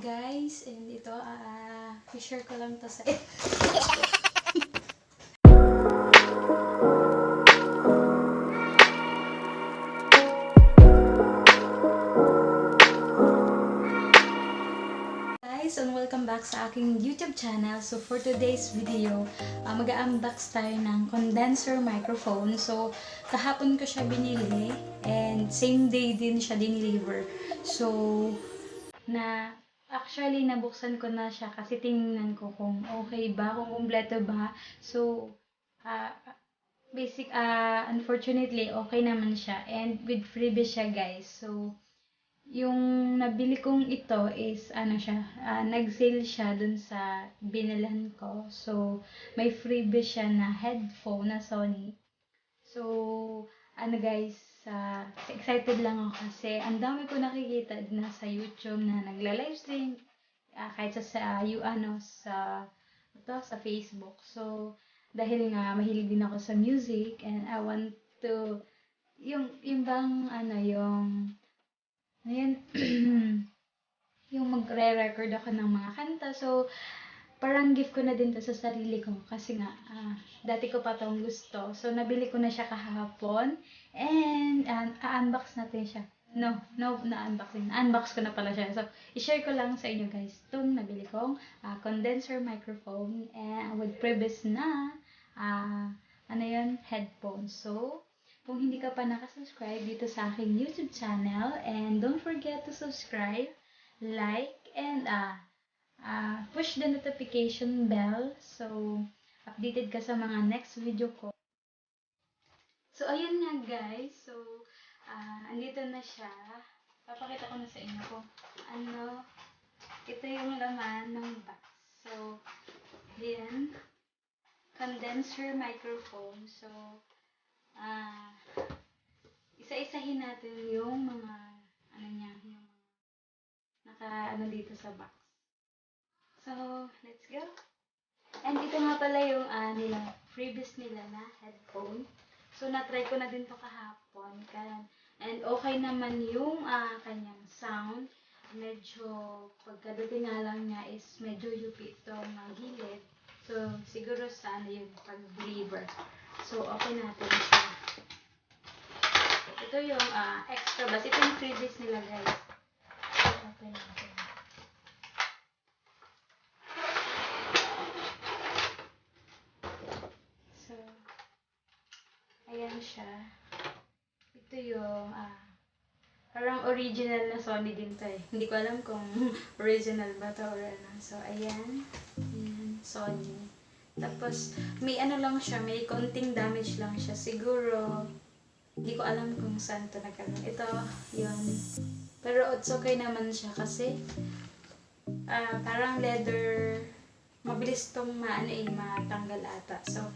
guys, and ito, i-share ko lang to sa guys, and welcome back sa aking YouTube channel. So for today's video, mag-unbox tayo ng condenser microphone. So kahapon ko siya binili and same day din siya dineliver. So actually nabuksan ko na siya kasi tingnan ko kung okay ba, kung kumpleto ba. So unfortunately okay naman siya and with freebie siya guys. So yung nabili kong ito is nag-sale siya dun sa binilhan ko. So may freebie siya na headphone na Sony. So guys, excited lang ako kasi ang dami ko nakikita na sa YouTube na nagla-livestream kahit sa Facebook. So dahil nga mahilig din ako sa music and I want to yung bang yung magre-record ako ng mga kanta. So parang gift ko na din to sa sarili ko kasi nga dati ko pa tong gusto. So nabili ko na siya kahapon and unbox natin siya. Unbox ko na pala siya. So i-share ko lang sa inyo guys itong nabili kong condenser microphone and with previous na headphone. So kung hindi ka pa nakasubscribe dito sa aking YouTube channel, and don't forget to subscribe, like, and push the notification bell so updated ka sa mga next video ko. So ayun nga guys, so andito na siya. Papakita ko na sa inyo kung ito yung laman ng box. So yan, condenser microphone. So isa-isahin natin yung mga yung naka dito sa box. So let's go. And ito nga pala yung previous nila na headphone. So na-try ko na din to kahapon and okay naman yung kanyang sound. Medyo pagkadating nga lang niya is medyo yupi itong gilid. So siguro sa yung pag-deliver. So okay natin siya. Ito yung extra bass. Ito yung previous nila guys. Okay natin. So ayan siya. Ito yung parang original na Sony din to eh. Hindi ko alam kung original ba to or ano. So ayan. Ayan, Sony. Tapos may lang siya, may konting damage lang siya. Siguro hindi ko alam kung saan to nagkaroon. Ito, yun. Pero it's okay naman siya kasi parang leather, mabilis tong matanggal ata. So,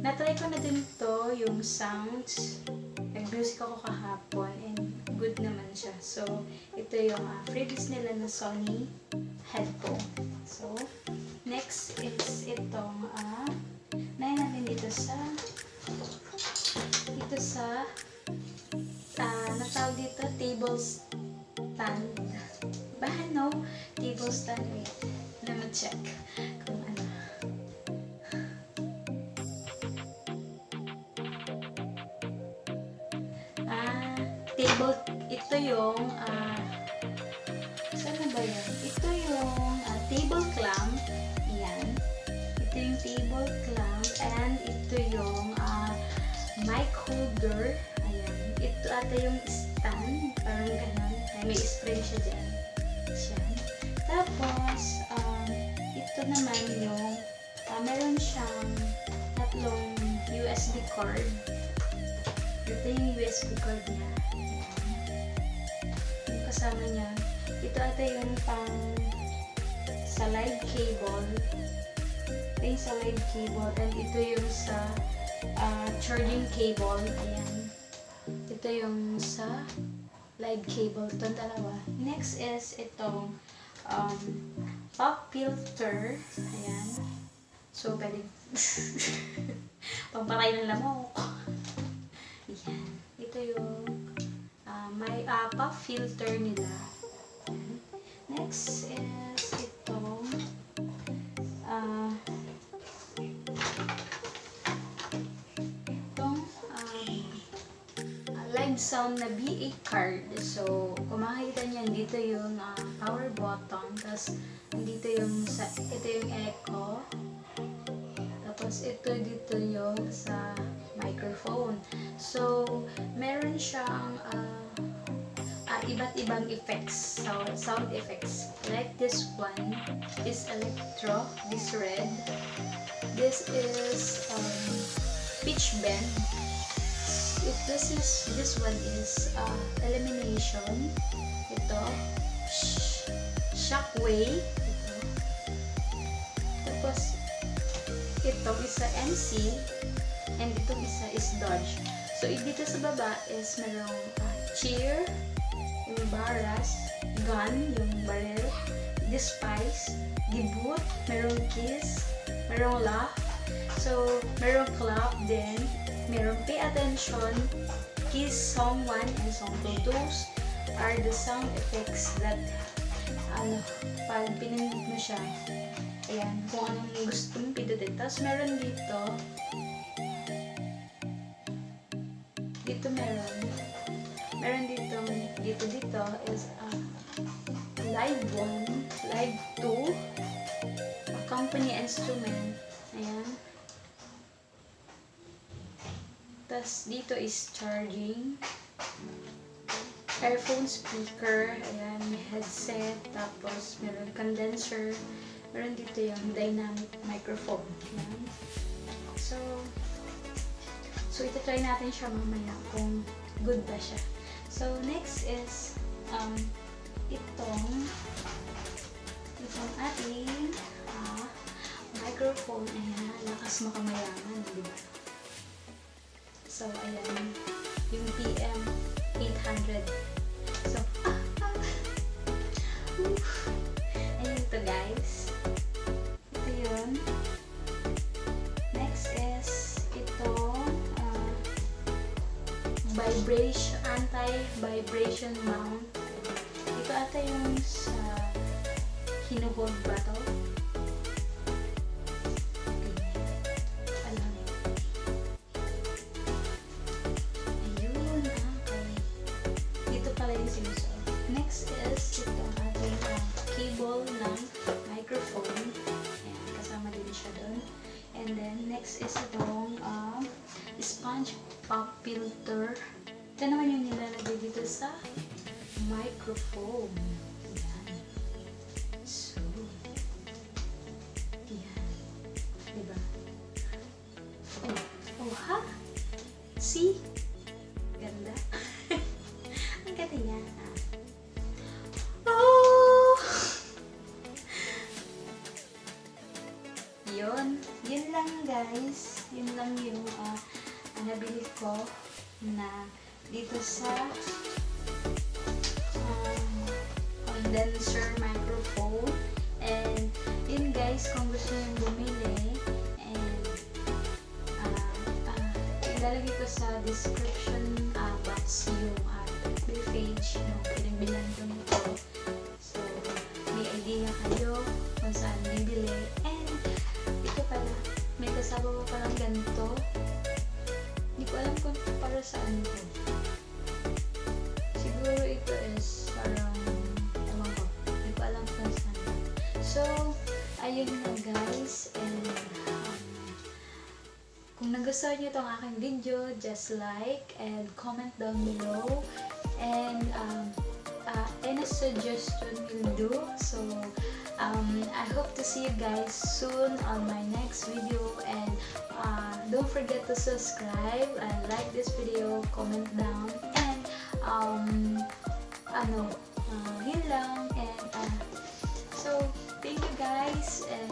na-try ko na din to, yung sounds. Nag-music ako kahapon and good naman siya. So, ito yung previous nila na Sony headphone. So, next is itong natin dito sa natawag dito table stand. Table stand. Wait, let me check kung ano. Table, ito yung saan na ba yan? Ito yung table clamp. Ayan. Ito yung table clamp and ito yung mic holder. Ayan. Ito ata yung stand. Parang ganon. May spring siya dyan. Tapos, ito naman yung meron siyang tatlong USB cord. Ito yung USB cord niya. Yung kasama niya. Ito ata yung sa live cable. Ito yung sa live cable. And ito yung sa charging cable. Ayan. Ito yung sa live cable. Itong dalawa. Next is itong pop filter. Ayan. So, pwede pampatay ng lamok. Ayan. Ito yung may pop filter nila. Ayan. Next is itong uh, live sound na BA card. So, kung makikita niyan, dito yung power button. Tapos, dito yung ito yung echo. Tapos, ito dito yung sa microphone. So, meron siyang iba't ibang effects. So, sound effects. Like this one is electro. This red. This is pitch bend. If this one is elimination. Ito shockwave. Ito. Tapos ito isa MC and itong isa is dodge. So dito sa baba is merong cheer, yung barras, gun, yung barrel, despise, debut, merong kiss, merong laugh. So merong clap din. Meron pay attention, kiss, song 1 and song 2. Those are the sound effects that pag pinindot mo siya, ayan, kung anong gusto mong pindutin. Tapos meron dito dito is live 1, live 2, accompany instrument, ayan. Tapos, dito is charging. Earphone speaker. Ayan, may headset. Tapos, meron condenser. Meron dito yung dynamic microphone. Ayan. So ito-try natin siya mamaya kung good ba siya. So, next is itong ating microphone. Ayan, lakas makamayaman. Diba? So, ayan, yung PM800. So, ayan ito guys. Ito yun. Next is itong anti-vibration mount. Ito ata yung sa hinuhod ba to? Next is itong ating cable ng microphone. Ayan, kasama din siya doon. And then, next is itong sponge pop filter. Ito naman yung nilalagay dito sa microphone. Ayan. So, ayan. Diba? Oh, ha? See? Ganda. Ang ganda niya. Yun lang guys. Yun lang yung nabili ko na dito sa condenser microphone. And yun guys, kung gusto nyo bumili, and ilalagay ko sa description box yung page no, pwedeng bilan ko nito. So, may idea kayo kung saan bibili. And ito pala, may kasama pa palang ganito. Hindi ko alam kung para saan ito. Siguro ito is parang, ewan ko, hindi ko alam kung saan. So, ayun na guys. And kung nagustuhan nyo itong aking video, just like and comment down below. And any suggestion will do. So, I hope to see you guys soon on my next video. And don't forget to subscribe and like this video, comment down. And yun lang. And so, thank you guys. And